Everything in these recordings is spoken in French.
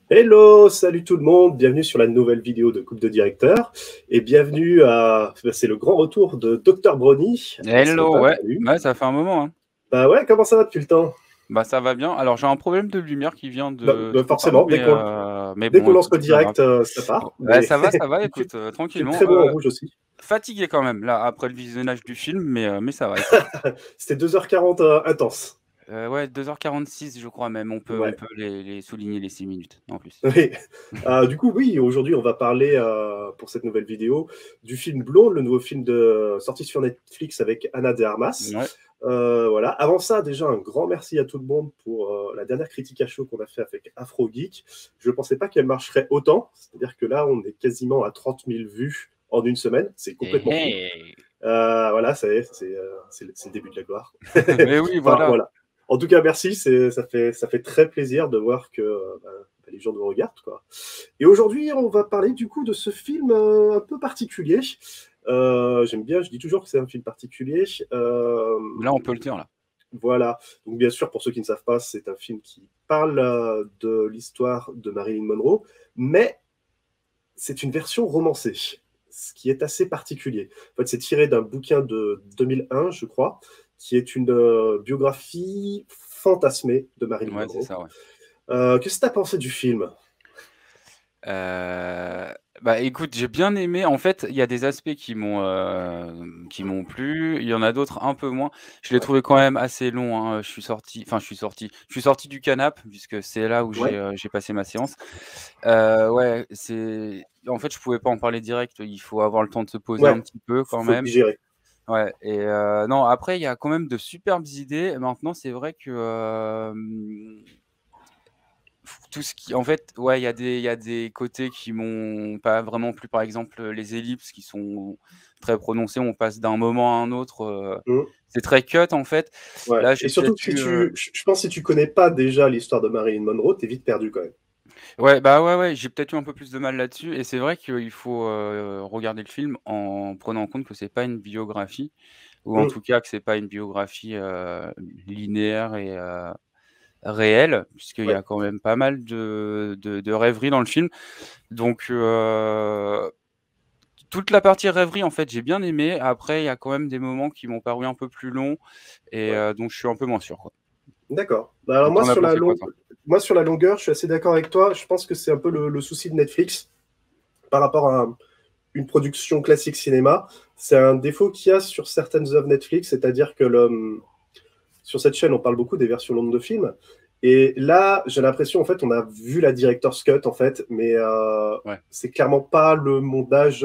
Hello, salut tout le monde, bienvenue sur la nouvelle vidéo de Coupe de Directeurs et bienvenue à... C'est le grand retour de Dr Brony. Hello, ouais. Salut. Ouais, ça fait un moment, hein. Bah ouais, comment ça va depuis le temps? Bah, ça va bien. Alors, j'ai un problème de lumière qui vient de trop parler, Forcément, mais dès bon, qu'on lance écoute, le c'est pas grave. direct, ça part, Ouais, mais ça va, il fait, écoute, il fait tranquillement. très beau en rouge aussi. Fatigué quand même, là, après le visionnage du film, mais ça va, écoute. C'était 2h40 intense. Ouais, 2h46, je crois même. On peut Ouais. les souligner les 6 minutes, en plus. Oui. Du coup, oui, aujourd'hui, on va parler, pour cette nouvelle vidéo, du film Blonde, le nouveau film sorti sur Netflix avec Ana de Armas. Ouais. Voilà. Avant ça, déjà, un grand merci à tout le monde pour la dernière critique à chaud qu'on a fait avec Afro Geek. Je ne pensais pas qu'elle marcherait autant. C'est-à-dire que là, on est quasiment à 30 000 vues en une semaine. C'est complètement fou. Hey. Voilà, c'est le début de la gloire. Mais oui, Enfin, voilà. voilà. En tout cas, merci. Ça fait très plaisir de voir que les gens nous regardent, quoi. Et aujourd'hui, on va parler du coup de ce film un peu particulier. J'aime bien, je dis toujours que c'est un film particulier. Là, on peut le dire, là. Voilà. Donc, bien sûr, pour ceux qui ne savent pas, c'est un film qui parle de l'histoire de Marilyn Monroe, mais c'est une version romancée, ce qui est assez particulier. En fait, c'est tiré d'un bouquin de 2001, je crois, qui est une biographie fantasmée de Marilyn Ouais, c'est Monroe. ça, ouais. Qu'est-ce que tu as pensé du film? Bah, écoute, j'ai bien aimé. En fait, il y a des aspects qui m'ont plu, il y en a d'autres un peu moins. Je l'ai Ouais. trouvé quand même assez long, hein, je suis sorti du canapé puisque c'est là où Ouais. j'ai passé ma séance. Ouais, c'est en fait, je pouvais pas en parler direct, il faut avoir le temps de se poser un Ouais. petit peu quand Faut le même. digérer. Ouais et non, après il y a quand même de superbes idées. Maintenant, c'est vrai que, tout ce qui en fait, ouais, il y a des côtés qui m'ont pas vraiment plu. Par exemple, les ellipses qui sont très prononcées, on passe d'un moment à un autre, Mmh. c'est très cut, en fait. Ouais. Là, Et j'ai surtout, peut-être si eu, je pense que si tu connais pas déjà l'histoire de Marilyn Monroe, t'es vite perdu quand même. ouais, bah, ouais, ouais, j'ai peut-être eu un peu plus de mal là-dessus et c'est vrai qu'il faut, regarder le film en prenant en compte que c'est pas une biographie ou en Mmh. tout cas que c'est pas une biographie, linéaire et réelle, puisqu'il y Ouais. a quand même pas mal de rêveries dans le film. Donc toute la partie rêverie, en fait, j'ai bien aimé. Après, il y a quand même des moments qui m'ont paru un peu plus longs et Ouais. donc je suis un peu moins sûr, quoi. D'accord. Bah alors Tu en as pensé quoi, toi? moi, sur la longueur, je suis assez d'accord avec toi. Je pense que c'est un peu le souci de Netflix par rapport à une production classique cinéma. C'est un défaut qu'il y a sur certaines œuvres Netflix, c'est-à-dire que sur cette chaîne, on parle beaucoup des versions longues de films. Et là, j'ai l'impression, en fait, on a vu la director's cut, en fait, mais Ouais. c'est clairement pas le montage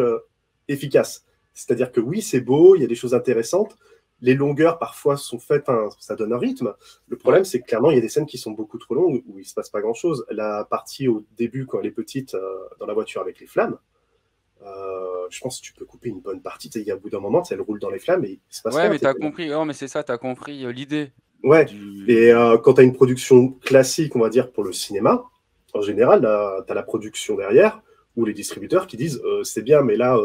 efficace. C'est-à-dire que oui, c'est beau, il y a des choses intéressantes. Les longueurs, parfois, sont faites, ça donne un rythme. Le Ouais. problème, c'est que clairement, il y a des scènes qui sont beaucoup trop longues, où il se passe pas grand-chose. La partie au début, quand elle est petite, dans la voiture avec les flammes, je pense que tu peux couper une bonne partie. Il y a au bout d'un moment, elle roule dans les flammes et il se passe Ouais, rien. mais tu as compris, non, mais c'est ça, tu as compris, l'idée Ouais, et du quand tu as une production classique, on va dire, pour le cinéma, en général, tu as la production derrière, ou les distributeurs qui disent c'est bien, mais là,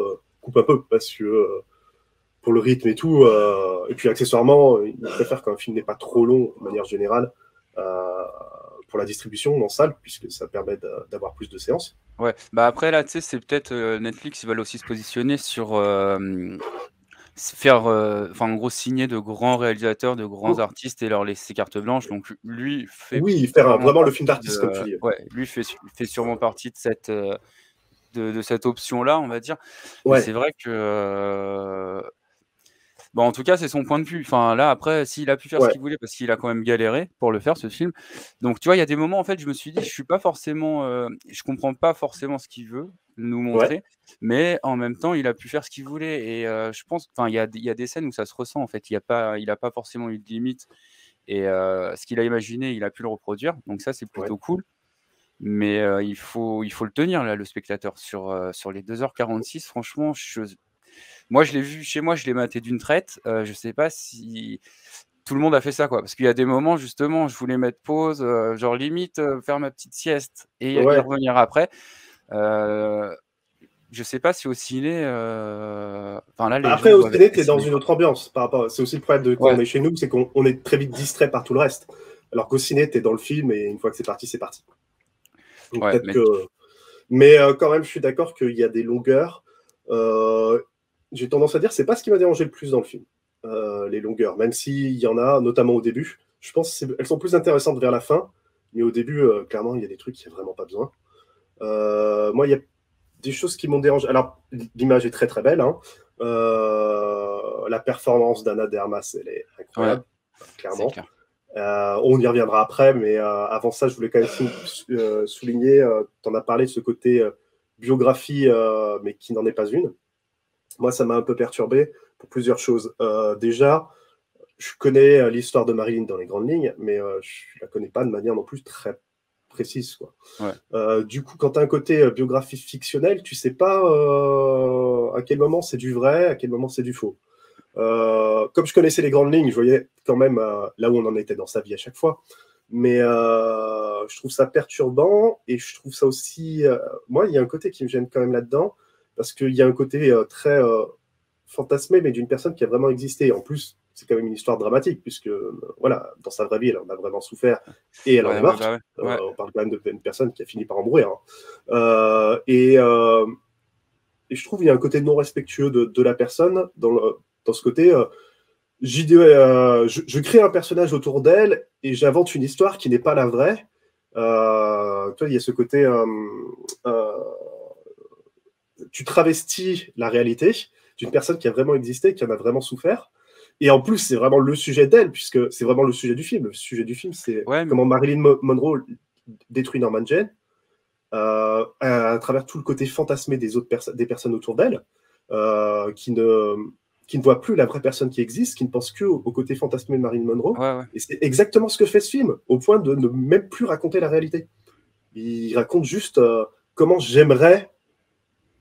coupe un peu, parce que pour le rythme et tout, et puis accessoirement, ils préfèrent qu'un film n'est pas trop long, de manière générale, euh, pour la distribution en salle, puisque ça permet d'avoir plus de séances. ouais, bah, après là, tu sais, c'est peut-être, Netflix, ils veulent aussi se positionner sur, faire, enfin, en gros, signer de grands réalisateurs, de grands Mm. artistes et leur laisser carte blanche. Donc lui fait Oui, faire sûrement vraiment le film partie d'artiste, comme tu de dis. ouais, lui fait sûrement partie de cette option-là, on va dire. Mais c'est Ouais, vrai que, bah, en tout cas, c'est son point de vue. Enfin, là, après, s'il a pu faire ce ouais, qu'il voulait parce qu'il a quand même galéré pour le faire, ce film. Donc, tu vois, il y a des moments, en fait, je me suis dit: «Je suis pas forcément, je comprends pas forcément ce qu'il veut nous ouais, montrer», mais en même temps, il a pu faire ce qu'il voulait et je pense enfin, il y a des scènes où ça se ressent, en fait. Il a pas forcément eu de limite et ce qu'il a imaginé, il a pu le reproduire. Donc ça, c'est ouais. plutôt cool. Mais il faut le tenir, là, le spectateur. Sur les 2h46, franchement, moi, je l'ai vu chez moi, je l'ai maté d'une traite. Je sais pas si tout le monde a fait ça, quoi. Parce qu'il y a des moments, justement, je voulais mettre pause, genre limite, faire ma petite sieste et y Ouais. revenir après. Heu, je sais pas si au ciné, enfin là, Bah, les après, gens au doivent ciné, être tu es dans décimés, une quoi. autre ambiance par rapport. C'est aussi le problème de quand Ouais, on est chez nous, c'est qu'on est très vite distrait par tout le reste. Alors qu'au ciné, tu es dans le film et une fois que c'est parti, c'est parti. Donc Ouais, peut-être que... Mais quand même, je suis d'accord qu'il y a des longueurs. J'ai tendance à dire, c'est pas ce qui m'a dérangé le plus dans le film, les longueurs, même s'il y en a, notamment au début. Je pense qu'elles sont plus intéressantes vers la fin, mais au début, clairement, il y a des trucs qui n'y a vraiment pas besoin. Moi, il y a des choses qui m'ont dérangé. Alors, l'image est très très belle, hein. La performance d'Anna de Armas, elle est ouais, incroyable, c'est clairement. clair. On y reviendra après, mais avant ça, je voulais quand même souligner, tu en as parlé de ce côté biographie, mais qui n'en est pas une. Moi, ça m'a un peu perturbé pour plusieurs choses. Déjà, je connais l'histoire de Marilyn dans les grandes lignes, mais je la connais pas de manière non plus très précise, quoi. Ouais. Du coup, quand tu as un côté biographie fictionnelle, tu sais pas à quel moment c'est du vrai, à quel moment c'est du faux. Comme je connaissais les grandes lignes, je voyais quand même là où on en était dans sa vie à chaque fois. Mais je trouve ça perturbant et je trouve ça aussi... moi, il y a un côté qui me gêne quand même là-dedans, parce qu'il y a un côté très fantasmé, mais d'une personne qui a vraiment existé. En plus, c'est quand même une histoire dramatique, puisque voilà, dans sa vraie vie, elle en a vraiment souffert et elle en est Ouais, ouais, morte. bah ouais. Ouais. On parle quand même d'une personne qui a fini par en mourir, hein. Et je trouve qu'il y a un côté non respectueux de la personne dans ce côté. Je crée un personnage autour d'elle et j'invente une histoire qui n'est pas la vraie. Toi, il y a ce côté. Euh, tu travestis la réalité d'une personne qui a vraiment existé, qui en a vraiment souffert. Et en plus, c'est vraiment le sujet d'elle, puisque c'est vraiment le sujet du film. Le sujet du film, c'est Ouais, comment Marilyn Monroe détruit Norman Jane, à travers tout le côté fantasmé des personnes autour d'elle, qui ne voient plus la vraie personne qui existe, qui ne pensent que au côté fantasmé de Marilyn Monroe. ouais, ouais. Et c'est exactement ce que fait ce film, au point de ne même plus raconter la réalité. Il raconte juste comment j'aimerais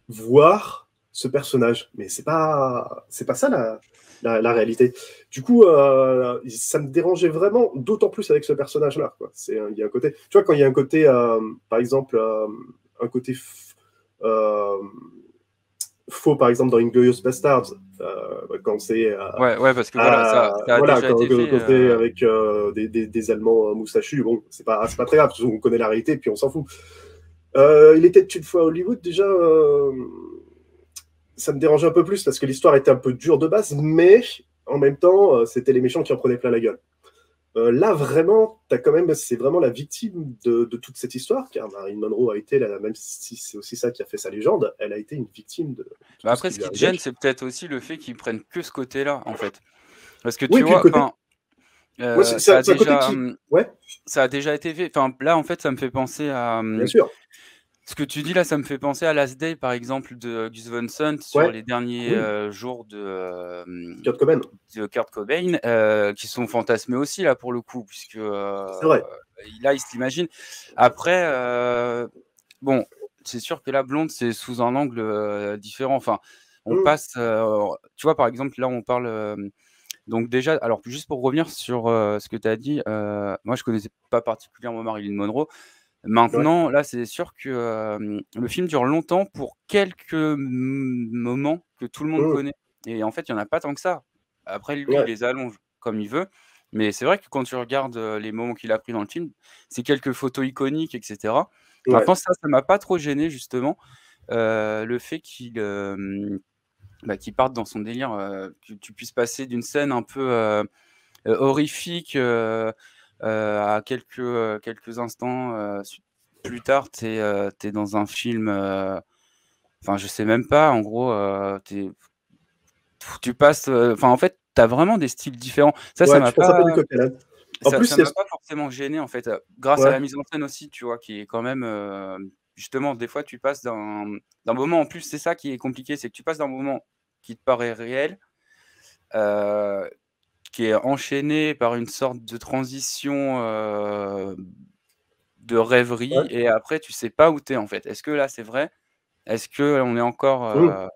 voir ce personnage. Mais c'est pas ça la réalité. Du coup, ça me dérangeait vraiment, d'autant plus avec ce personnage-là, quoi. Il y a un côté, tu vois, quand il y a un côté, par exemple, un côté faux, par exemple, dans Inglourious Basterds, quand c'est Ouais, ouais, parce que voilà, ça a voilà, déjà été fait. quand c'est avec des Allemands moustachus, bon, c'est pas très grave, on connaît la réalité, puis on s'en fout. Il était une fois à Hollywood, déjà, ça me dérangeait un peu plus parce que l'histoire était un peu dure de base, mais en même temps, c'était les méchants qui en prenaient plein la gueule. Là, vraiment, c'est vraiment la victime de toute cette histoire, car Marilyn Monroe a été, même si c'est aussi ça qui a fait sa légende, elle a été une victime de Bah tout ce après, qui ce lui qui te arrivait. gêne, c'est peut-être aussi le fait qu'ils prennent que ce côté-là, en fait. Parce que Oui, tu et puis le vois, côté. enfin, Ouais, ça a c'est un côté déjà, qui. Ouais, ça a déjà été fait. Enfin, là, en fait, ça me fait penser à bien sûr. ce que tu dis là, ça me fait penser à Last Day, par exemple, de Gus Van Sant sur Ouais, les derniers oui, jours Kurt Cobain, de Kurt Cobain, qui sont fantasmés aussi là pour le coup, puisque c'est vrai. là, il se l'imagine. Après, bon, c'est sûr que la blonde, c'est sous un angle différent. Enfin, on Mmh, passe, tu vois, par exemple, là, on parle. Donc déjà, alors juste pour revenir sur ce que tu as dit, moi je connaissais pas particulièrement Marilyn Monroe. ouais. Maintenant, là, c'est sûr que le film dure longtemps pour quelques moments que tout le monde Mmh, connaît. Et en fait, il y en a pas tant que ça. Après, lui, il ouais, les allonge comme il veut. Mais c'est vrai que quand tu regardes les moments qu'il a pris dans le film, c'est quelques photos iconiques, etc. ouais, Maintenant, ça m'a pas trop gêné, justement, le fait qu'il parte dans son délire, que tu puisses passer d'une scène un peu horrifique à quelques instants plus tard, tu es dans un film, enfin, je sais même pas, en gros, tu passes, enfin, en fait, tu as vraiment des styles différents. Ça ouais, m'a tu passes un peu pas du coq à l'âne. En ça plus, ça il y m'a a. pas forcément gêné, en fait, grâce à Ouais, la mise en scène aussi, tu vois? Qui est quand même, justement, des fois, tu passes d'un moment en plus, c'est ça qui est compliqué, c'est que tu passes d'un moment qui te paraît réel, heu qui est enchaîné par une sorte de transition, de rêverie ouais. et après tu sais pas où tu es, en fait. Est-ce que là, c'est vrai? Est-ce qu'on est encore, Mmh.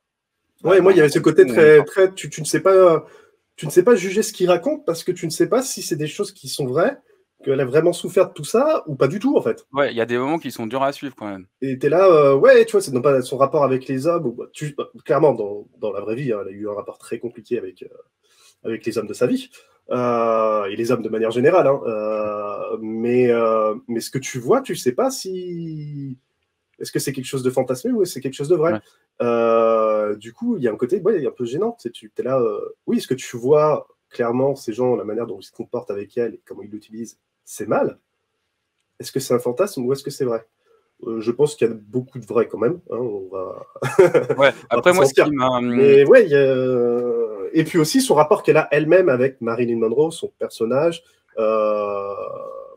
Ouais, moi, il y dans avait un ce film côté où on est très, pas très. Tu ne sais pas juger ce qu'il raconte parce que tu ne sais pas si c'est des choses qui sont vraies, qu'elle a vraiment souffert de tout ça ou pas du tout, en fait. ouais, il y a des moments qui sont durs à suivre quand même. Et t'es là, ouais, tu vois, c'est non pas son rapport avec les hommes. Clairement, dans la vraie vie, hein, elle a eu un rapport très compliqué avec les hommes de sa vie et les hommes de manière générale, hein. Mais ce que tu vois, tu sais pas si... Est-ce que c'est quelque chose de fantasmé ou est-ce que c'est quelque chose de vrai? Du coup, il y a un côté un peu gênant. Tu es là, oui, est-ce que tu vois clairement ces gens, la manière dont ils se comportent avec elle et comment ils l'utilisent, c'est mal? Est-ce que c'est un fantasme ou est-ce que c'est vrai? Je pense qu'il y a beaucoup de vrai quand même. Hein, on va Après, pas moi, se ce qui mentir. m'a. Mais ouais, et puis aussi son rapport qu'elle a elle-même avec Marilyn Monroe, son personnage. Ouais,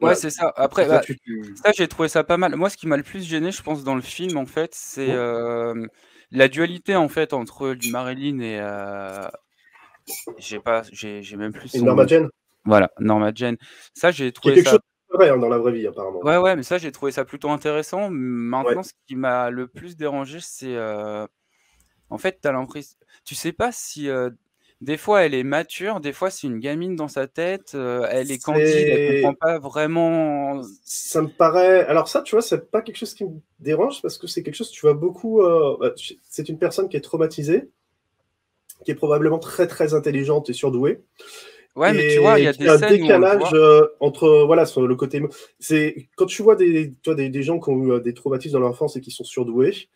Voilà. c'est ça. Après, Là, ça, j'ai trouvé ça pas mal. Moi, ce qui m'a le plus gêné, je pense, dans le film, en fait, c'est la dualité, en fait, entre Marilyn et. J'ai même plus Et son Norma nom. Jean, Voilà, Norma Jean. Ça, j'ai qui est trouvé quelque ça. chose de vrai dans la vraie vie, apparemment. Ouais, mais ça, j'ai trouvé ça plutôt intéressant. Ouais. Maintenant, ce qui m'a le plus dérangé, c'est, en fait, tu as l'impress tu sais pas si, des fois elle est mature, des fois c'est une gamine dans sa tête, elle est candide, elle comprend pas vraiment. Ça me paraît. Alors, ça, tu vois, c'est pas quelque chose qui me dérange parce que c'est quelque chose que tu vois beaucoup. C'est une personne qui est traumatisée, qui est probablement très très intelligente et surdouée, Ouais, mais tu vois, il y et a qui des a un scènes où on le décalage voit. entre voilà sur le côté. C'est quand tu vois des gens qui ont eu des traumatismes dans l'enfance et qui sont surdoués,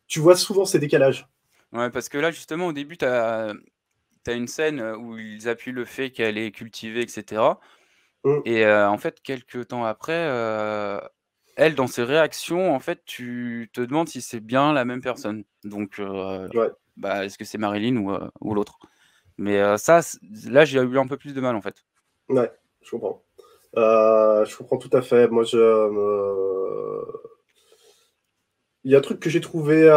tu vois souvent ces décalages. Ouais, parce que là, justement, au début, tu as une scène, où ils appuient le fait qu'elle est cultivée et cetera Hum, et en fait, quelques temps après, elle, dans ses réactions, en fait, tu te demandes si c'est bien la même personne. Donc ouais, bah, est-ce que c'est Marilyn ou l'autre? Mais ça, là, j'ai eu un peu plus de mal, en fait. ouais, je comprends. Je comprends tout à fait. Moi, il y a un truc que j'ai trouvé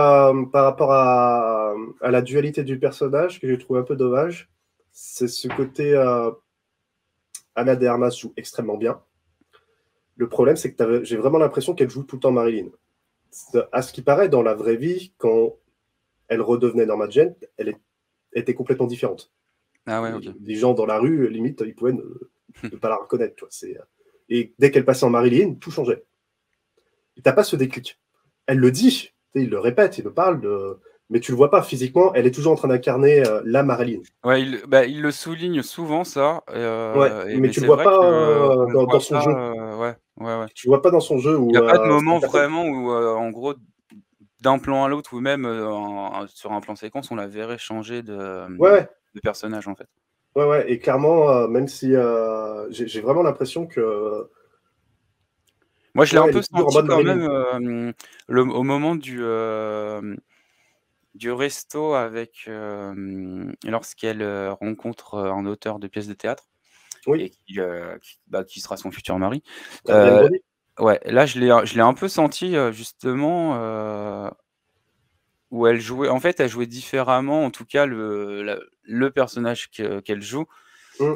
par rapport à la dualité du personnage que j'ai trouvé un peu dommage. C'est ce côté. Anna de Armas joue extrêmement bien. Le problème, c'est que j'ai vraiment l'impression qu'elle joue tout le temps Marilyn. À ce qui paraît, dans la vraie vie, quand elle redevenait Norma Jean, était complètement différente. Ah ouais, OK. Les gens dans la rue, limite, ils pouvaient ne pas la reconnaître. Tu vois, et dès qu'elle passait en Marilyn, tout changeait. Et t'as pas ce déclic. Elle le dit, il le répète, il le parle, mais tu le vois pas physiquement, elle est toujours en train d'incarner la Marilyn. Ouais, il le souligne souvent ça, Ouais, mais mais tu le c'est vois vrai pas qu'on le dans voit son pas, jeu. ouais. Tu le vois pas dans son jeu Il y où a pas de c'est moment une personne. vraiment où, en gros, d'un plan à l'autre ou même, sur un plan séquence, on la verrait changer Ouais, ouais. de personnage, en fait. Ouais, ouais, et clairement, même si j'ai vraiment l'impression que Moi, je l'ai ouais, un elle peu est toujours en senti mode quand Marilyn. même, au moment du resto avec, lorsqu'elle, rencontre, un auteur de pièces de théâtre Oui, et qui sera son futur mari. Adrien Heu, Brody. ouais, là, je l'ai un peu senti, justement, où elle jouait différemment, en tout cas, le personnage qu'elle joue. Oui.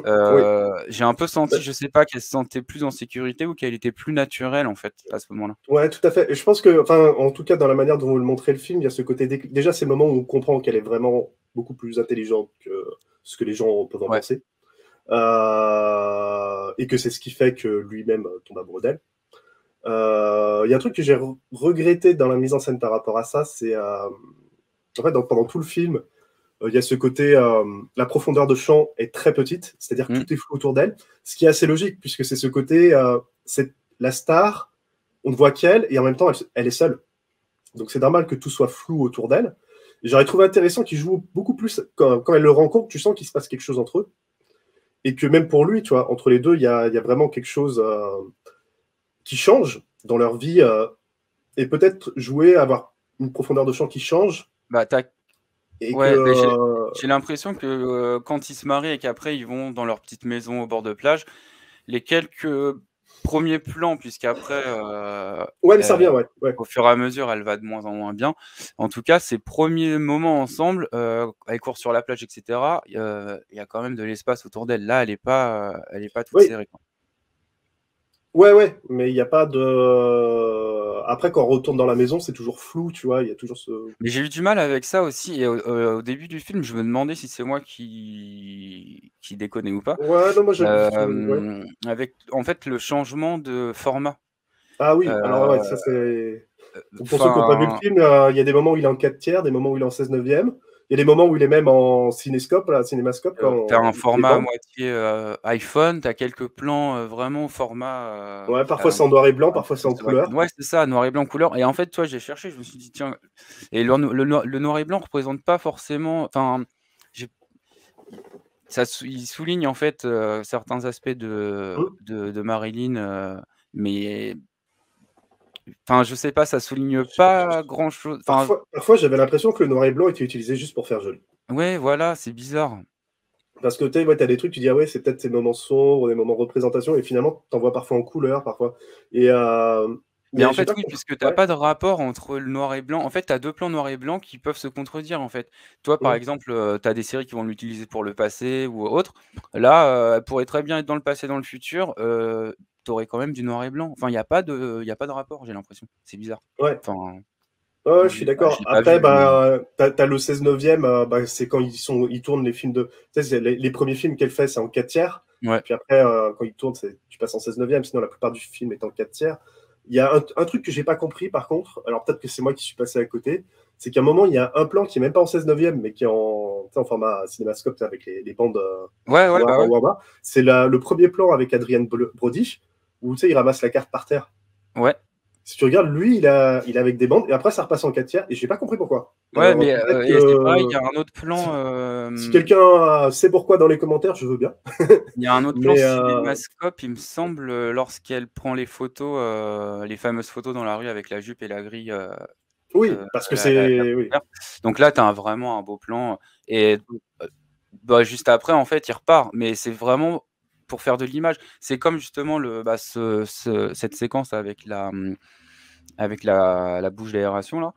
J'ai un peu senti, Bah, je sais pas, qu'elle se sentait plus en sécurité ou qu'elle était plus naturelle, en fait, à ce moment-là. ouais, tout à fait. Et je pense que, enfin, en tout cas, dans la manière dont vous le montrez le film, il y a ce côté. Déjà, c'est le moment où on comprend qu'elle est vraiment beaucoup plus intelligente que ce que les gens peuvent en Ouais. penser. Et que c'est ce qui fait que lui-même tombe amoureux d'elle. Il y a un truc que j'ai regretté dans la mise en scène par rapport à ça, c'est en fait, pendant tout le film, il y a ce côté, la profondeur de champ est très petite, c'est-à-dire que Mmh. tout est flou autour d'elle, ce qui est assez logique, puisque c'est ce côté, c'est la star, on ne voit qu'elle, et en même temps, elle est seule. Donc c'est normal que tout soit flou autour d'elle. J'aurais trouvé intéressant qu'il joue beaucoup plus, quand elle le rencontre, tu sens qu'il se passe quelque chose entre eux, et que même pour lui, tu vois, entre les deux, il y a vraiment quelque chose qui change dans leur vie, et peut-être jouer, avoir une profondeur de champ qui change, Bah, tu et que... Ouais, mais j'ai l'impression que, quand ils se marient et qu'après ils vont dans leur petite maison au bord de plage, les quelques premiers plans puisqu'après, Ouais, mais ça revient, ouais. Ouais. au fur et à mesure, elle va de moins en moins bien. En tout cas, ces premiers moments ensemble, elle court sur la plage et cetera, il y a quand même de l'espace autour d'elle. Là, elle est pas toute Oui, serrée, quoi. ouais, ouais, mais il n'y a pas de. Après, quand on retourne dans la maison, c'est toujours flou, tu vois, il y a toujours ce. Mais j'ai eu du mal avec ça aussi et au début du film, je me demandais si c'est moi qui déconnais ou pas. Ouais, non, moi, ouais. Avec en fait le changement de format. Ah oui, alors ouais, Heu, ça c'est. Pour ceux qui n'ont pas vu le enfin, film, il y a des moments où il est en 4 tiers, des moments où il est en 16 neuvième. Il y a des moments où il est même en cinescope, là, cinémascope, Tu as quand un il format à débande. moitié iPhone, tu as quelques plans vraiment au format Ouais, parfois c'est en noir et blanc, un parfois peu c'est en sur iPhone. couleur. Ouais, c'est ça, noir et blanc, couleur. Et en fait, toi, j'ai cherché, je me suis dit, tiens, et le noir et blanc représente pas forcément. Enfin, j'ai- il souligne en fait certains aspects Mmh. de Marilyn, mais enfin, je sais pas, ça souligne J pas j grand-chose. Enfin, parfois j'avais l'impression que le noir et blanc était utilisé juste pour faire joli. ouais, voilà, c'est bizarre. Parce que tu sais, ouais, tu as des trucs, tu dis: «Ah ouais, c'est peut-être ces moments sombres, des moments de représentation» et finalement, tu en vois parfois en couleur, parfois et Mais mais en j'ai fait, pas oui, compris. puisque tu as Ouais. pas de rapport entre le noir et blanc. En fait, tu as 2 plans noir et blanc qui peuvent se contredire, en fait. Toi, par Mmh. exemple, tu as des séries qui vont l'utiliser pour le passé ou autre. Là, elle pourrait très bien être dans le passé, dans le futur, tu aurais quand même du noir et blanc. Enfin, il y a pas de rapport, j'ai l'impression. C'est bizarre. Ouais. Enfin, Ouais, ouais, moi, je suis je d'accord. l'ai pas Après, vu, mais bah, tu as le 16/9, bah, c'est quand ils tournent les films de tu sais, c'est les premiers films qu'elle fait, c'est en 4/3. ouais. Puis après, quand ils tournent, c'est tu passes en 16/9, sinon la plupart du film est en 4/3. Il y a un truc que j'ai pas compris par contre, alors peut-être que c'est moi qui suis passé à côté, c'est qu'à un moment, il y a un plan qui est même pas en 16/9, mais qui est en, tu sais, en format cinémascope, tu sais, avec les bandes Ouais, ouais, bah, noires ouais. en bas. C'est le premier plan avec Adrien Brody, où tu sais, il ramasse la carte par terre. Ouais. Si tu regardes, lui, il est avec des bandes, et après, ça repasse en 4/3, et j'ai pas compris pourquoi. Ouais, Alors, mais peut-être et c'est pareil, il y que a un autre plan, si quelqu'un sait pourquoi dans les commentaires, je veux bien. il y a un autre plan Mais cinémascope, il me semble, lorsqu'elle prend les photos, les fameuses photos dans la rue avec la jupe et la grille, oui, parce que la c'est. Oui. couverte. Donc là, tu as vraiment un beau plan et bah, juste après, en fait, il repart. Mais c'est vraiment pour faire de l'image. C'est comme justement cette séquence avec la bouche d'aération là.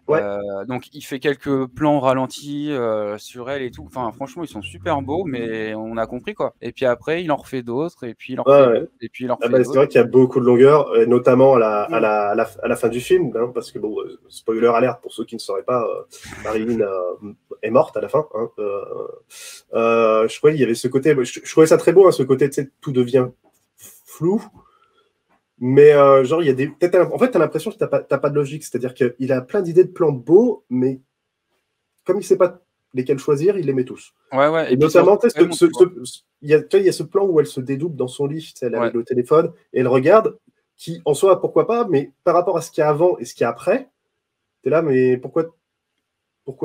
Ouais, Donc il fait quelques plans ralentis, sur elle et tout. Enfin franchement, ils sont super beaux, mais on a compris quoi. Et puis après, il en refait d'autres et puis il en ouais, refait ouais. d'autres et puis il en Ah refait bah, c'est d'autres. vrai qu'il y a beaucoup de longueur, notamment Mmh. à la fin du film, hein, parce que bon, spoiler alert pour ceux qui ne sauraient pas, Marilyn est morte à la fin. Hein, je trouvais il y avait ce côté, je trouvais ça très beau, hein, ce côté, tu sais, tout devient flou. Mais genre, il y a des. En fait, t'as l'impression que t'as pas de logique. C'est-à-dire qu'il a plein d'idées de plans beaux, mais comme il sait pas lesquels choisir, il les met tous. Ouais, ouais Et et puis surtout notamment, tu sais, vraiment, tu vois? il y a ce plan où elle se dédouble dans son lit, tu sais, elle est Ouais. avec le téléphone, et elle regarde, qui en soi, pourquoi pas, mais par rapport à ce qu'il y a avant et ce qu'il y a après, t'es là, mais pourquoi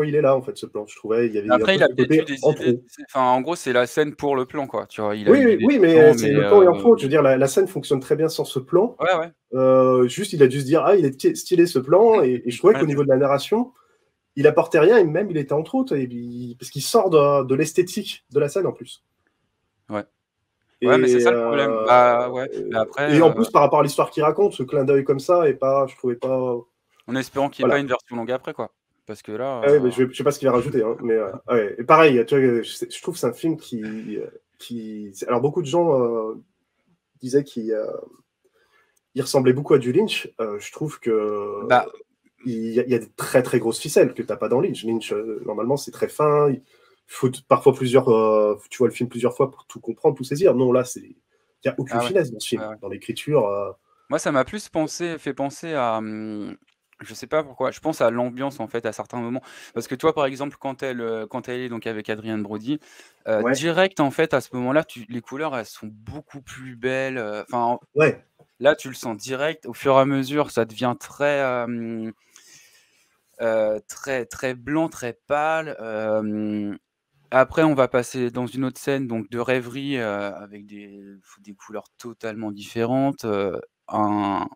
il est là, en fait, ce plan? Je trouvais, il y avait un Après, peu il a ce peut-être côté eu des en idées, trop. enfin en gros, c'est la scène pour le plan quoi, tu vois? Il a Oui, eu oui, l'idée oui, du mais plan, c'est mais le plan est en trop. Je veux dire, la scène fonctionne très bien sans ce plan. ouais, ouais. Juste, il a dû se dire, ah, il est stylé ce plan, et je trouvais Ouais, qu'au c'est niveau de la narration, il apportait rien, et même il était en trop, parce qu'il sort de l'esthétique de la scène en plus. ouais. Ouais, mais c'est Et, ça le problème. Bah, ouais, mais après, et en plus, par rapport à l'histoire qu'il raconte, ce clin d'œil comme ça, je trouvais pas. en espérant qu'il y ait pas Voilà. une version longue après quoi. Parce que Ah ouais, mais là, je sais pas ce qu'il va rajouter, hein, mais ouais. Et pareil, tu vois, je trouve que c'est un film alors beaucoup de gens disaient qu'il ressemblait beaucoup à du Lynch. Je trouve que bah il y a des très très grosses ficelles que t'as pas dans Lynch. Lynch, normalement, c'est très fin. Il faut parfois tu vois le film plusieurs fois pour tout comprendre, tout saisir. Non, là, il y a aucune ah ouais, finesse dans ce film, ouais, ouais. dans l'écriture. Moi, ça m'a plus fait penser à, je sais pas pourquoi, je pense à l'ambiance, en fait, à certains moments. Parce que toi, par exemple, quand elle est donc avec Adrien Brody, Ouais, direct, en fait, à ce moment-là, les couleurs, elles sont beaucoup plus belles, enfin, ouais, là, tu le sens direct. Au fur et à mesure, ça devient très, très blanc, très pâle, après, on va passer dans une autre scène donc de rêverie, avec des couleurs totalement différentes, un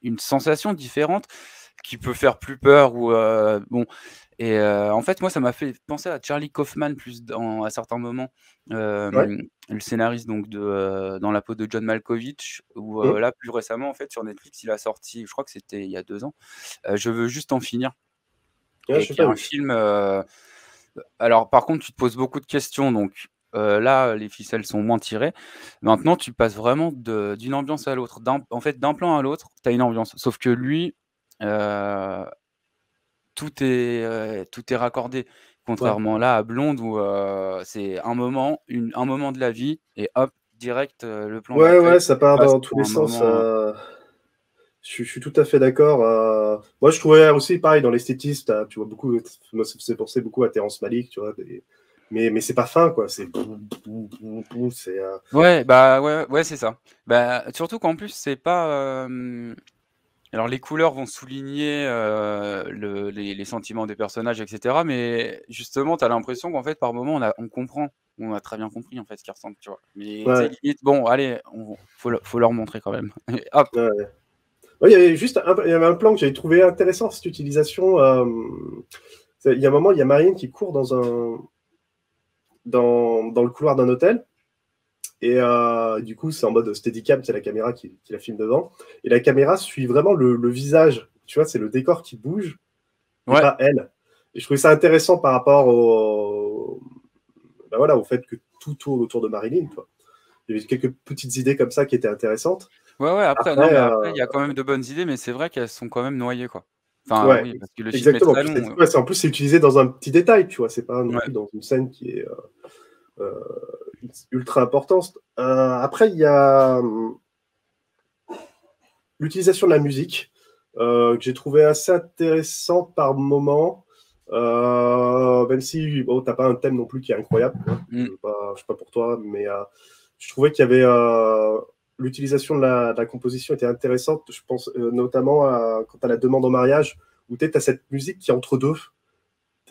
une sensation différente qui peut faire plus peur ou bon et en fait, moi, ça m'a fait penser à Charlie Kaufman à certains moments, ouais. le scénariste donc Dans la peau de John Malkovich ou Mmh. là, plus récemment, en fait, sur Netflix, il a sorti, je crois que c'était il y a 2 ans, Je veux juste en finir Ouais, et je sais qui est pas un vu. film, alors par contre, tu te poses beaucoup de questions donc là, les ficelles sont moins tirées. Maintenant, tu passes vraiment d'une ambiance à l'autre. En fait, d'un plan à l'autre, tu as une ambiance. Sauf que lui, heu, tout est raccordé. Ouais. Contrairement là à Blonde où c'est un moment de la vie et hop, direct, le plan Ouais, d'après, ouais, ça tu part passes dans tous sur les un sens. moment Je suis tout à fait d'accord. Moi, je trouvais aussi pareil dans l'esthétisme, tu vois beaucoup, moi, ça faisait penser beaucoup à Terrence Malick, tu vois, mais c'est pas fin, quoi. C'est Ouais, bah ouais, ouais, c'est ça. Bah, surtout qu'en plus, c'est pas. Alors, les couleurs vont souligner les sentiments des personnages, etc. Mais justement, tu as l'impression qu'en fait, par moment, on comprend. On a très bien compris en fait ce qui ressemble, tu vois. Mais tu sais, ouais, limite, bon, allez, faut leur montrer quand même. Et hop. ouais. Ouais, il y avait juste il y avait un plan que j'avais trouvé intéressant, cette utilisation. Il y a un moment, il y a Marine qui court dans le couloir d'un hôtel. Et du coup, c'est en mode Steadicam, c'est la caméra qui la filme devant. Et la caméra suit vraiment le visage. Tu vois, c'est le décor qui bouge et Ouais, pas elle. Et je trouvais ça intéressant par rapport ben voilà, au fait que tout tourne autour de Marilyn. Quoi. Il y avait quelques petites idées comme ça qui étaient intéressantes. ouais, après, non, Après, mais après, il y a quand même de bonnes idées, mais c'est vrai qu'elles sont quand même noyées, quoi. Enfin, ouais, oui, parce que le film est exactement. très Puis long. ouais, en plus, c'est utilisé dans un petit détail, tu vois. C'est pas non Ouais. plus dans une scène qui est euh, ultra importante. Après, il y a l'utilisation de la musique, que j'ai trouvé assez intéressante par moment, même si bon, tu n'as pas un thème non plus qui est incroyable. Hein. Mm. Je sais pas pour toi, mais je trouvais qu'il y avait l'utilisation de la composition était intéressante. Je pense notamment quand tu as la demande en mariage, où tu as cette musique qui est entre deux.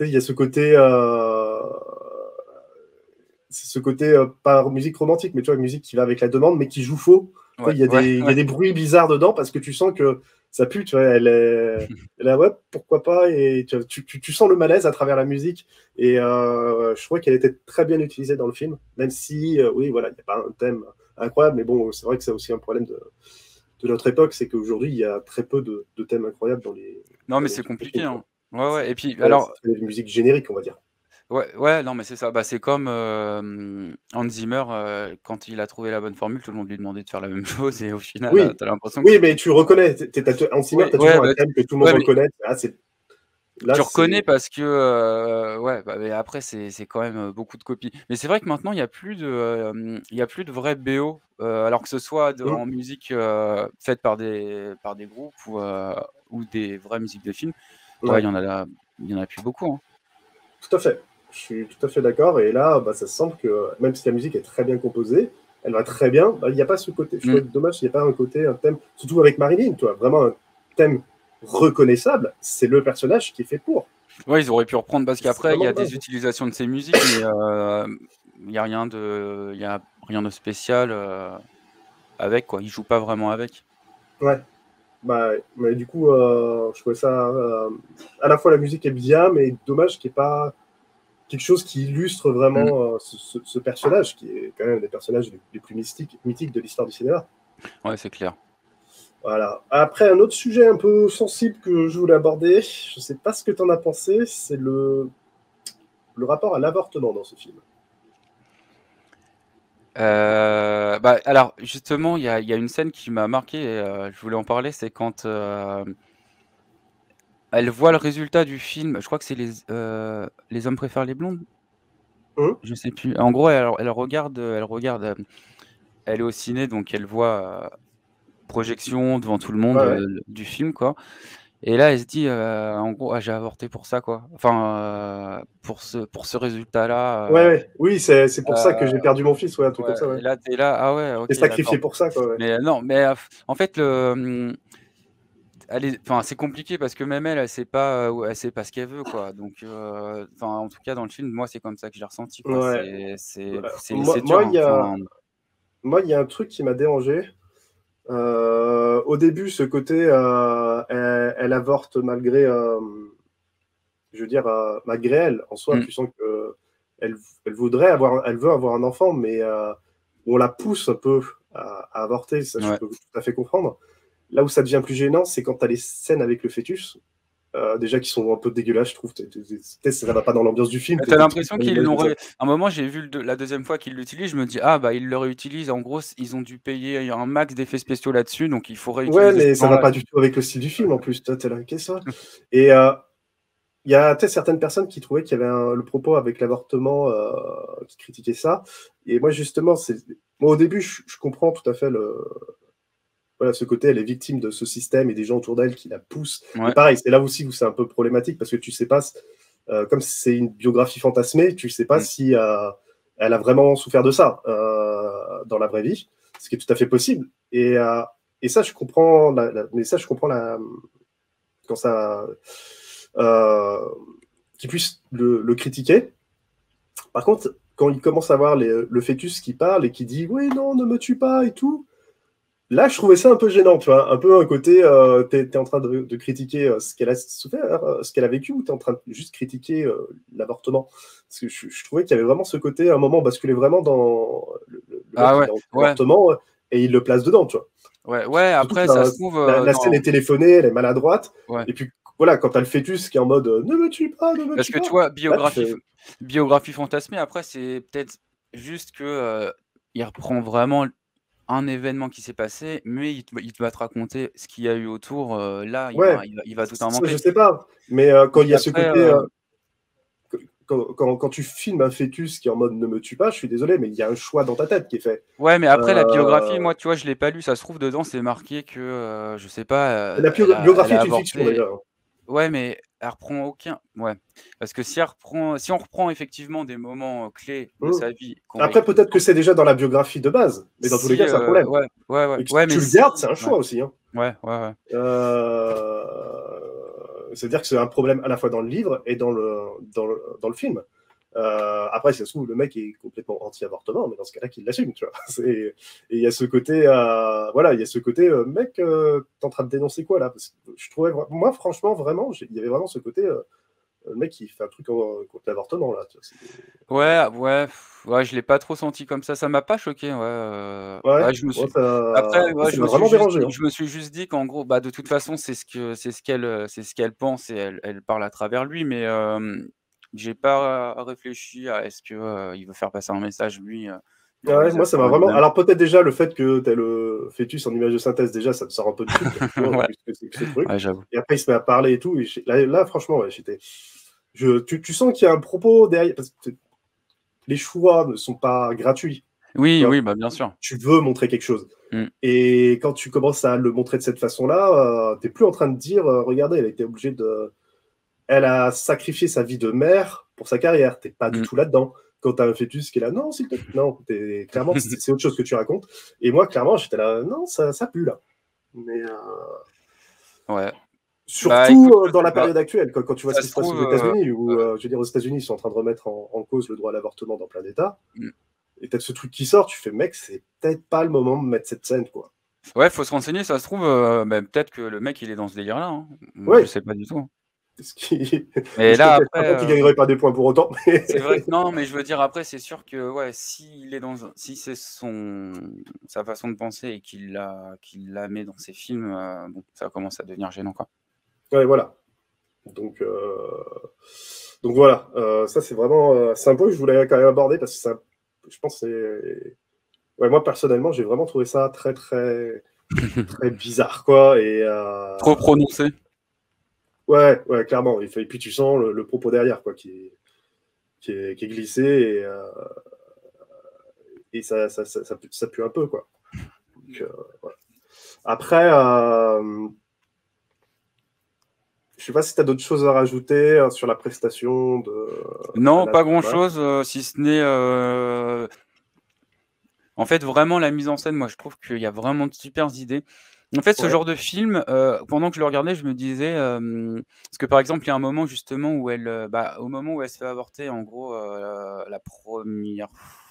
Il y a ce côté pas musique romantique, mais tu vois, musique qui va avec la demande, mais qui joue faux. Ouais, ouais, Il y a ouais. des bruits bizarres dedans parce que tu sens que ça pue, tu vois, elle est ouais, pourquoi pas, et tu sens le malaise à travers la musique, et je trouvais qu'elle était très bien utilisée dans le film, même si, oui, voilà, il n'y a pas un thème incroyable, mais bon, c'est vrai que c'est aussi un problème de notre époque, c'est qu'aujourd'hui, il y a très peu de thèmes incroyables Non, mais dans les c'est trucs de compliqué, films, quoi. hein. Ouais, ouais. Et C'est puis, alors, c'est des musiques génériques, on va dire. ouais, ouais, non, mais c'est ça. Bah, c'est comme Hans Zimmer, quand il a trouvé la bonne formule, tout le monde lui demandait de faire la même chose, et au final, Oui, t'as l'impression que oui, mais c'était. tu reconnais, en Zimmer, Oui, tu as ouais, toujours un bah, thème que tout le monde ouais, mais reconnaît. Ah, là, tu reconnais c'est. parce que, ouais, bah, mais après, c'est quand même beaucoup de copies. Mais c'est vrai que maintenant, il y a plus de vrais BO, alors que ce soit en musique faite par des groupes ou des vraies musiques de films. Ouais, Ouais, il y en a plus beaucoup, hein. tout à fait. Je suis tout à fait d'accord. Et là, bah, ça semble que même si la musique est très bien composée, elle va très bien, bah, il n'y a pas ce côté. Je Mm. trouve dommage qu'il n'y ait pas un côté, un thème, surtout avec Marilyn, toi, vraiment un thème reconnaissable. C'est le personnage qui est fait pour. Ouais, ils auraient pu reprendre parce C'est qu'après, il y vraiment a des dommage. utilisations de ces musiques, mais il y a rien de spécial avec, quoi. Ils jouent pas vraiment avec. Ouais. Bah, ouais. Mais du coup, je trouvais ça. À la fois, la musique est bien, mais dommage qu'il n'y ait pas quelque chose qui illustre Mm. vraiment ce personnage, qui est quand même un des personnages les plus mythiques de l'histoire du cinéma. Ouais, c'est clair. Voilà. Après, un autre sujet un peu sensible que je voulais aborder, je ne sais pas ce que tu en as pensé, c'est le rapport à l'avortement dans ce film. Bah, alors, justement, il y a une scène qui m'a marqué, et je voulais en parler, c'est quand elle voit le résultat du film. Je crois que c'est Les hommes préfèrent les blondes. Hum. Je sais plus. En gros, elle regarde. Elle est au ciné, donc elle voit projection devant tout le monde Ouais, ouais. du film, quoi. Et là, elle se dit, en gros: «Ah, j'ai avorté pour ça, quoi». Enfin, pour ce Ouais, résultat-là, ouais. Oui, c'est pour ça que j'ai perdu mon fils, ouais, un truc comme ouais, ça, ouais. et là, tu es là: «Ah ouais, T'es OK, sacrifié d'accord». pour ça, quoi, ouais. Mais non, mais en fait, elle est enfin, c'est compliqué parce que même elle, elle sait pas ce qu'elle veut, quoi. Donc enfin, en tout cas, dans le film, moi, c'est comme ça que je l'ai ressenti, quoi. Ouais. C'est dur, hein, enfin. Moi, il y a un truc qui m'a dérangé. Au début, ce côté, elle avorte malgré, je veux dire, malgré elle, en soi, Mmh, tu sens que elle, elle veut avoir un enfant, mais on la pousse un peu à avorter, ça je ouais. peux tout à fait comprendre. Là où ça devient plus gênant, c'est quand tu as les scènes avec le fœtus, déjà qui sont un peu dégueulasses, je trouve. Ça va pas dans l'ambiance du film. Bah, tu l'impression qu'ils l'ont ré à un moment, j'ai vu la deuxième fois qu'ils l'utilisent, je me dis: «Ah bah, ils le réutilisent». En gros, ils ont dû payer un max d'effets spéciaux là-dessus, donc il faut Ouais, réutiliser ce mais ça va plan-là, pas tu du tout avec le style du film en plus. Toi, t'es là, qu'est-ce que ça? Et il y a certaines personnes qui trouvaient qu'il y avait le propos avec l'avortement qui critiquaient ça. Et moi, justement, moi, au début, je comprends tout à fait voilà, ce côté, elle est victime de ce système et des gens autour d'elle qui la poussent. Ouais. Et pareil, c'est là aussi où c'est un peu problématique parce que tu sais pas, comme c'est une biographie fantasmée, tu sais pas si elle a vraiment souffert de ça dans la vraie vie, ce qui est tout à fait possible. Et ça, je comprends, mais ça, je comprends quand ça, qu'ils puissent le critiquer. Par contre, quand il commence à voir le fœtus qui parle et qui dit oui, non, ne me tue pas et tout, là, je trouvais ça un peu gênant, tu vois, un peu un côté, t'es en train de critiquer ce qu'elle a souffert, ce qu'elle a vécu, ou t'es en train de juste critiquer l'avortement. Parce que je trouvais qu'il y avait vraiment ce côté, à un moment, basculer vraiment dans le mec qui est dans l'avortement, et il le place dedans, tu vois. Ouais, après, ça se trouve... la scène est téléphonée, elle est maladroite, ouais. et puis voilà, quand t'as le fœtus qui est en mode ne me tue pas, ne me Parce tue que pas. tu vois, biographie fantasmée, après, c'est peut-être juste que il reprend vraiment un événement qui s'est passé, mais il va te raconter ce qu'il y a eu autour. Là, il va tout ça, inventer. je sais pas, mais quand il y a ce après, côté... Quand tu filmes un fœtus qui est en mode ne me tue pas, je suis désolé, mais il y a un choix dans ta tête qui est fait. Ouais, mais après, la biographie, moi, tu vois, je l'ai pas lu. Ça se trouve, dedans, c'est marqué que, je sais pas, La elle biographie a est une fiction, avorté. déjà. Ouais, mais elle reprend aucun. Ouais. Parce que si on reprend effectivement des moments clés de sa vie. Après, peut-être que c'est déjà dans la biographie de base, mais dans tous les cas, c'est un problème. Ouais. Et que tu le gardes, c'est un choix aussi. Hein. Ouais. C'est-à-dire que c'est un problème à la fois dans le livre et dans le film. Après, ça se trouve, le mec est complètement anti-avortement, mais dans ce cas-là, qu'il l'assume, tu vois. Et il y a ce côté, il y a ce côté, mec, t'es en train de dénoncer quoi là? Parce que je trouvais, moi, franchement, vraiment, il y avait vraiment ce côté, le mec qui fait un truc contre l'avortement là. Tu vois, ouais, je l'ai pas trop senti comme ça. Ça m'a pas choqué. ouais, je me suis. ça Après, m'a vraiment dérangé. Je me suis juste dit qu'en gros, de toute façon, c'est ce qu'elle pense et elle parle à travers lui, mais j'ai pas réfléchi à est-ce que il veut faire passer un message lui. Dans Ouais, les moi, ça m'a vraiment. Alors, peut-être déjà le fait que tu aies le fœtus en image de synthèse, déjà, ça te sort un peu de truc. Ouais. Ce truc. Ouais, j'avoue. Et après, il se met à parler et tout. Et là, franchement, ouais, tu sens qu'il y a un propos derrière. Parce que les choix ne sont pas gratuits. Oui, bien sûr. Tu veux montrer quelque chose. Et quand tu commences à le montrer de cette façon-là, tu n'es plus en train de dire regardez, elle a été obligée de. Elle a sacrifié sa vie de mère pour sa carrière. Tu n'es pas du tout là-dedans. Quand tu as un fœtus qui est là, non, s'il te plaît. Non, clairement, c'est autre chose que tu racontes. Et moi, clairement, j'étais là, non, ça pue là. Mais. Ouais. Surtout dans la période actuelle, quand tu vois ce qui se passe aux trouve, États-Unis, où, je veux dire, aux États-Unis, ils sont en train de remettre en cause le droit à l'avortement dans plein d'États. Et peut-être ce truc qui sort, tu fais, mec, c'est peut-être pas le moment de mettre cette scène, quoi. Ouais, faut se renseigner, ça se trouve, peut-être que le mec, il est dans ce délire-là. Hein. Ouais. Je sais pas du tout. Mais là, après, qui gagnerait pas des points pour autant. C'est vrai que non, mais je veux dire, après, c'est sûr que ouais, si c'est sa façon de penser et qu'il la met dans ses films, bon, ça commence à devenir gênant, quoi. Ouais, voilà. Donc voilà, ça c'est vraiment c'est un point que je voulais quand même aborder parce que ça, je pense que c'est... Ouais, moi personnellement, j'ai vraiment trouvé ça très très très bizarre, quoi. Et trop prononcé. Ouais, clairement. Et puis tu sens le propos derrière, quoi, qui est glissé et ça pue un peu, quoi. Donc, voilà. Après, je sais pas si tu as d'autres choses à rajouter sur la prestation de. Non, pas grand-chose, si ce n'est. En fait, vraiment, la mise en scène, moi, je trouve qu'il y a vraiment de super idées. En fait, ce genre de film, pendant que je le regardais, je me disais, parce que par exemple, il y a un moment justement où au moment où elle se fait avorter, en gros, la première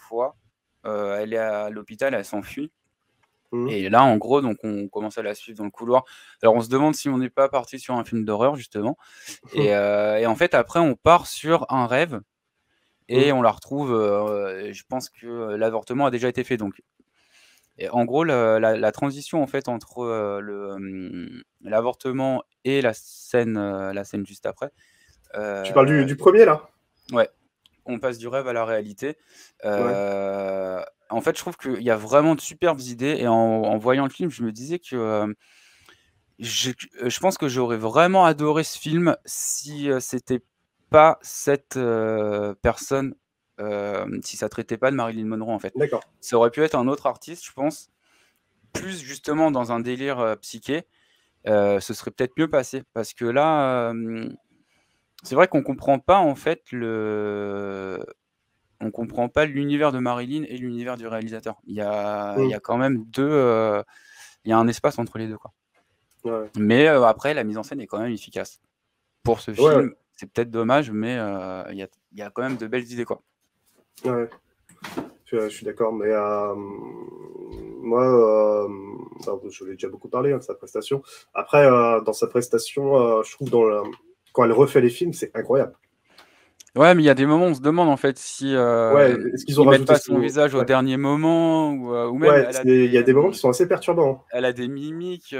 fois, elle est à l'hôpital, elle s'enfuit. Et là, en gros, donc on commence à la suivre dans le couloir. Alors, on se demande si on n'est pas parti sur un film d'horreur, justement. Et en fait, après, on part sur un rêve et on la retrouve. Je pense que l'avortement a déjà été fait, donc. Et en gros, la transition en fait entre l'avortement et la scène juste après. Tu parles du premier là? Ouais. On passe du rêve à la réalité. En fait, je trouve qu'il y a vraiment de superbes idées et en voyant le film, je me disais que je pense que j'aurais vraiment adoré ce film si c'était pas cette personne, si ça traitait pas de Marilyn Monroe en fait. D'accord. Ça aurait pu être un autre artiste, je pense. plus justement dans un délire psyché, ce serait peut-être mieux passé. Parce que là, c'est vrai qu'on comprend pas en fait on comprend pas l'univers de Marilyn et l'univers du réalisateur. Il y a quand même il y a un espace entre les deux, quoi. Ouais, Mais après, la mise en scène est quand même efficace. Pour ce ouais, ouais. film, c'est peut-être dommage, mais il y a quand même de belles idées, quoi. Ouais. Je suis d'accord, mais moi, alors, je l'ai déjà beaucoup parlé de sa prestation. Après, dans sa prestation, je trouve quand elle refait les films, c'est incroyable. Ouais, mais il y a des moments où on se demande en fait si Ouais, est-ce qu'ils ont ils mettent rajouté pas ce son visage au ouais, dernier moment ou même ouais, il y a des moments qui sont assez perturbants. elle a des mimiques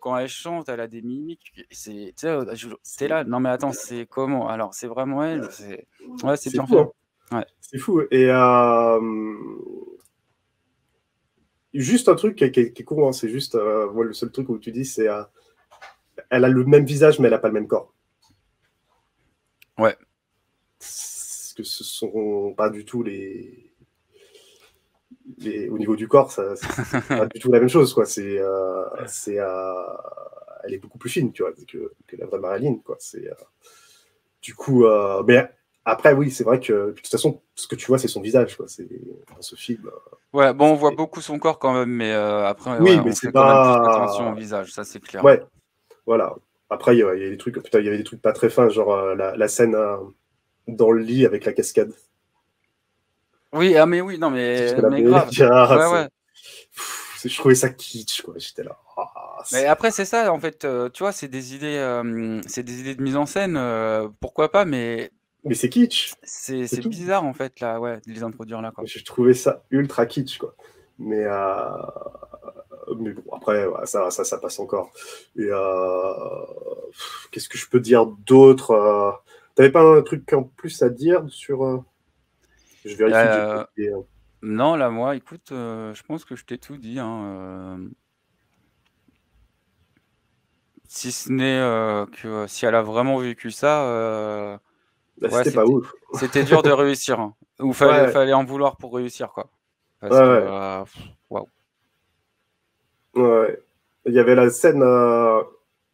quand elle chante, elle a des mimiques. C'est, tu sais, t'es C'est là. Non mais attends, c'est comment? Alors c'est vraiment elle. Ouais, c'est c'est bien fou, fait. hein. Ouais. C'est fou. Et juste un truc qui est con, hein, c'est juste, moi, le seul truc où tu dis, c'est elle a le même visage, mais elle n'a pas le même corps. Ouais. Parce que ce sont pas du tout au niveau du corps, c'est pas du tout la même chose, quoi. Elle est beaucoup plus fine, tu vois, que la vraie Marilyn, quoi. Du coup, mais après, oui, c'est vrai que de toute façon, ce que tu vois, c'est son visage, quoi. C'est dans ce film. Ouais, bon, on voit beaucoup son corps quand même, mais après, ouais, Oui, mais on c'est fait quand même plus attention au pas. visage, ça c'est clair. Ouais, voilà. Après, il y a des trucs, putain, il y avait des trucs pas très fins, genre la scène dans le lit avec la cascade. Oui, ah mais oui, non, J'étais là, mais mais grave. Ouais, ouais. je trouvais ça kitsch, quoi. J'étais là. Mais après, c'est ça, en fait, tu vois, c'est des idées de mise en scène, pourquoi pas, mais Mais c'est kitsch, c'est c'est tout. bizarre, en fait, là, ouais, de les introduire là, quoi. Je trouvais ça ultra kitsch, quoi. Mais, mais bon, après, ouais, ça passe encore. Et qu'est-ce que je peux dire d'autre T'avais pas un truc en plus à dire sur. Je vérifie que j'ai pas Euh, oublié. non, là, moi, écoute, je pense que je t'ai tout dit, hein, si ce n'est que si elle a vraiment vécu ça, Bah, ouais, c'était pas ouf. c'était dur de réussir, hein. Ou Ouais, fallait en vouloir pour réussir, quoi. ouais, Parce que, ouais. waouh. Ouais. Il y avait la scène.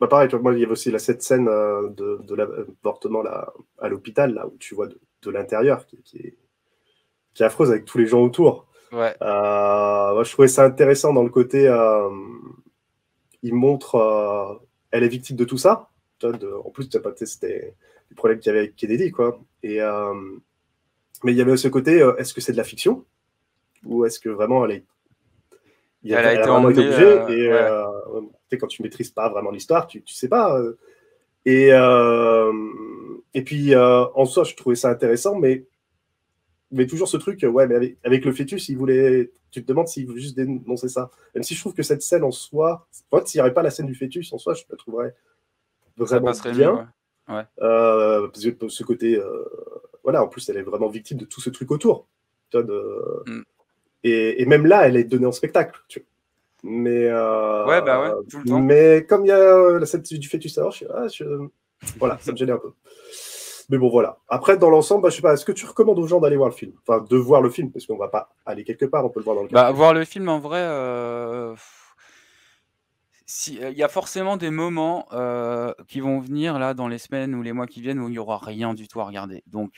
Bah pareil, moi, il y avait aussi cette scène de l'avortement là, à l'hôpital, là, où tu vois de l'intérieur, qui est affreuse avec tous les gens autour. Ouais, Moi, je trouvais ça intéressant dans le côté. Il montre. Elle est victime de tout ça. En plus, c'était le problème qu'il y avait avec Kennedy, quoi. Mais il y avait ce côté est-ce que c'est de la fiction ou est-ce que vraiment elle a elle a été vraiment été emmenée, obligée et ouais. quand tu maîtrises pas vraiment l'histoire, tu sais pas. Et puis en soi, je trouvais ça intéressant, mais toujours ce truc, ouais, mais avec le fœtus, tu te demandes s'il voulait juste dénoncer ça. Même si je trouve que cette scène en soi, en fait, s'il n'y aurait pas la scène du fœtus en soi, je la trouverais Ça vraiment passerait mieux, bien. ouais. Ouais. Parce que ce côté, voilà, en plus, elle est vraiment victime de tout ce truc autour. Tu vois, Mmh. et même là, elle est donnée en spectacle. Tu vois. Ouais, bah, ouais, tout le temps. Mais comme il y a la scène du fœtus avant, voilà, ça me gênait un peu. Mais bon, voilà. Après, dans l'ensemble, bah, je sais pas, est-ce que tu recommandes aux gens d'aller voir le film? Enfin, de voir le film, parce qu'on va pas aller quelque part, on peut le voir dans le Bah, canapé. voir le film en vrai, si, il y a forcément des moments, qui vont venir là dans les semaines ou les mois qui viennent où il y aura rien du tout à regarder. Donc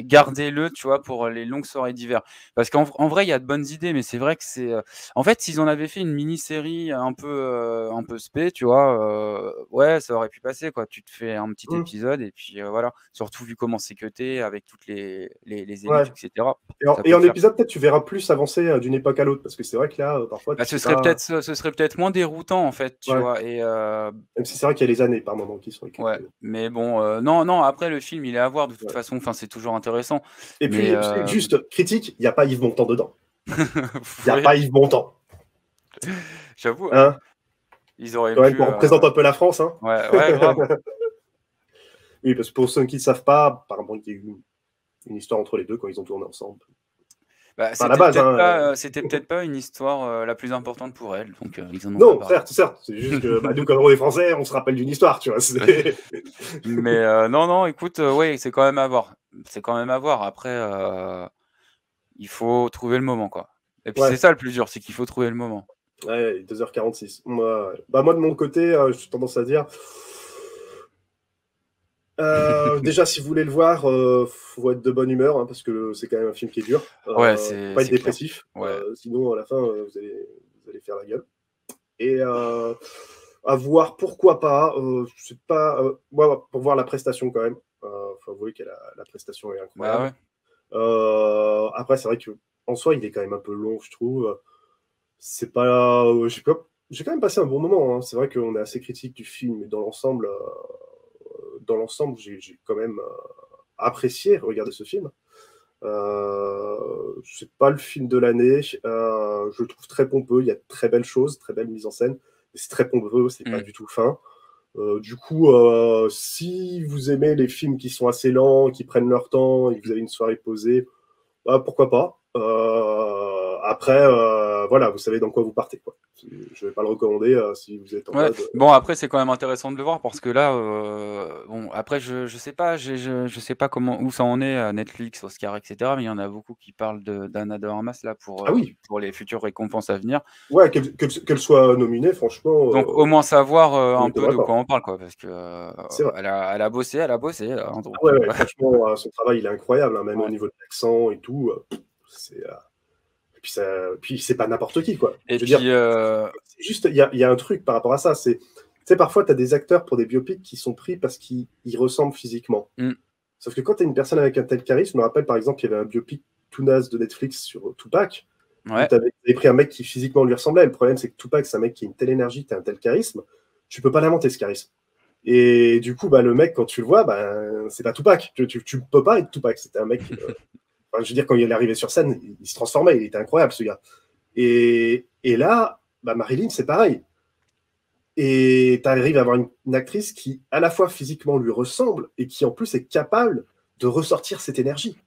gardez-le, tu vois, pour les longues soirées d'hiver. Parce qu'en vrai, il y a de bonnes idées, mais c'est vrai que en fait, s'ils en avaient fait une mini-série un peu spé, tu vois, ouais, ça aurait pu passer, quoi. Tu te fais un petit Mmh. épisode et puis, voilà. Surtout vu comment c'est cuté avec toutes les Ouais. ellipses et cetera, Et en, ça et peut le en faire. épisode, peut-être, tu verras plus avancer d'une époque à l'autre, parce que c'est vrai que là, parfois, Bah, tu sais pas. ce serait peut-être moins déroutant, en fait, tu Ouais. vois? Et Même si c'est vrai qu'il y a les années par moment qui sont ouais, éculées. mais bon, non, non, après le film, il est à voir de toute Ouais. façon, enfin, c'est toujours intéressant, Et mais puis, juste critique, il n'y a pas Yves Montand dedans. Il n'y a ouais, pas Yves Montand. j'avoue, ouais. Hein, Ils auraient quand même, pu, qu'on représente un peu la France. Hein. ouais, ouais, grave. Oui, parce que pour ceux qui ne savent pas, apparemment, il y a eu une histoire entre les deux quand ils ont tourné ensemble. Bah, Enfin, à la base, hein. c'était peut-être pas une histoire, la plus importante pour elle, donc ils en ont pas Non, parlé. certes. C'est juste que bah, nous, comme on est français, on se rappelle d'une histoire, tu vois. Mais non, non, écoute, ouais, c'est quand même à voir. C'est quand même à voir. Après, il faut trouver le moment, quoi. Et puis c'est Ouais, ça le plus dur, c'est qu'il faut trouver le moment. Ouais, 2h46. Moi, moi, de mon côté, j'ai tendance à dire. Déjà, si vous voulez le voir, faut être de bonne humeur, hein, parce que c'est quand même un film qui est dur. Ouais, Faut pas être c'est clair. dépressif, Ouais. sinon à la fin, vous allez faire la gueule. Et à voir, pourquoi pas. C'est pas moi, pour voir la prestation quand même. Faut avouer que la prestation est incroyable. Bah ouais. Après, c'est vrai que en soi, il est quand même un peu long, je trouve. C'est pas, j'ai quand même passé un bon moment, hein. C'est vrai qu'on est assez critique du film, mais dans l'ensemble, j'ai quand même apprécié regarder ce film. C'est pas le film de l'année. Je le trouve très pompeux. Il y a de très belles choses, très belle mise en scène. Mais c'est très pompeux, c'est pas du tout fin. Du coup, si vous aimez les films qui sont assez lents, qui prennent leur temps, et que vous avez une soirée posée, bah, pourquoi pas. Après, voilà, vous savez dans quoi vous partez, quoi. Je vais pas le recommander si vous êtes en Ouais. mode. Bon, après, c'est quand même intéressant de le voir parce que là, bon, après, je sais pas, je sais pas comment, où ça en est à Netflix, Oscar, etc. Mais il y en a beaucoup qui parlent d'Anna de Armas là Ah oui, pour les futures récompenses à venir. ouais, qu'elle soit nominée, franchement. Donc, au moins savoir ça un peu m'étonnerait de pas. quoi on parle, quoi, parce que C'est vrai. elle a bossé, hein, donc, Ah ouais, franchement, son travail, il est incroyable, hein, même au ouais. niveau de l'accent et tout. C'est, puis c'est pas n'importe qui, quoi. Et Je veux dire, puis, c'est juste, il y a un truc par rapport à ça. Tu sais, parfois, tu as des acteurs pour des biopics qui sont pris parce qu'ils ressemblent physiquement. Sauf que quand tu es une personne avec un tel charisme, je me rappelle par exemple qu'il y avait un biopic tout naze de Netflix sur Tupac, où tu avais pris un mec qui physiquement lui ressemblait. Le problème, c'est que Tupac, c'est un mec qui a une telle énergie, tu as un tel charisme, tu peux pas l'inventer ce charisme. Et du coup, le mec, quand tu le vois, c'est pas Tupac. Tu peux pas être Tupac. C'était un mec. Je veux dire, quand il est arrivé sur scène, il se transformait. Il était incroyable, ce gars. Et là, Marilyn, c'est pareil. Et tu arrives à avoir une actrice qui, à la fois physiquement, lui ressemble et qui, en plus, est capable de ressortir cette énergie.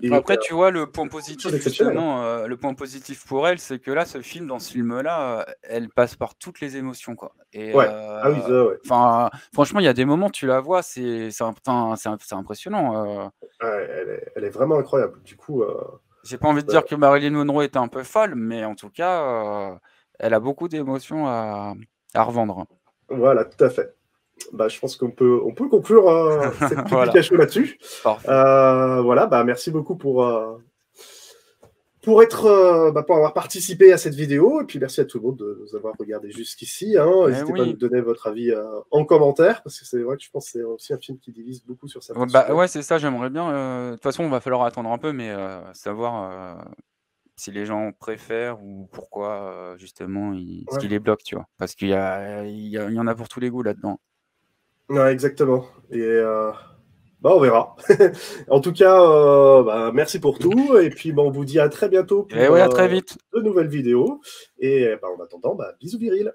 Et, après, tu vois, le point positif, chose exceptionnelle, hein. justement, le point positif pour elle, c'est que là, ce film, dans ce film-là, elle passe par toutes les émotions, quoi. Et Ouais. Ah oui, ça, ouais. franchement, il y a des moments, tu la vois, c'est impressionnant. Elle est vraiment incroyable. Du coup, j'ai pas envie de dire que Marilyn Monroe était un peu folle, mais en tout cas, elle a beaucoup d'émotions à revendre. Voilà, tout à fait. Je pense qu'on peut conclure cette publication là-dessus. Voilà, merci beaucoup pour avoir participé à cette vidéo, et puis merci à tout le monde de nous avoir regardé jusqu'ici, hein. N'hésitez pas à nous donner votre avis en commentaire, parce que c'est vrai que je pense que c'est aussi un film qui divise beaucoup sur certains sujets. Ouais, c'est ça, j'aimerais bien. De toute façon, on va falloir attendre un peu, mais savoir si les gens préfèrent ou pourquoi justement ce qui les bloque, tu vois. Parce qu'il y en a pour tous les goûts là-dedans. Ouais, exactement. Et on verra. En tout cas, merci pour tout. Et puis, on vous dit à très bientôt pour à très vite. de nouvelles vidéos. Et en attendant, bisous virils.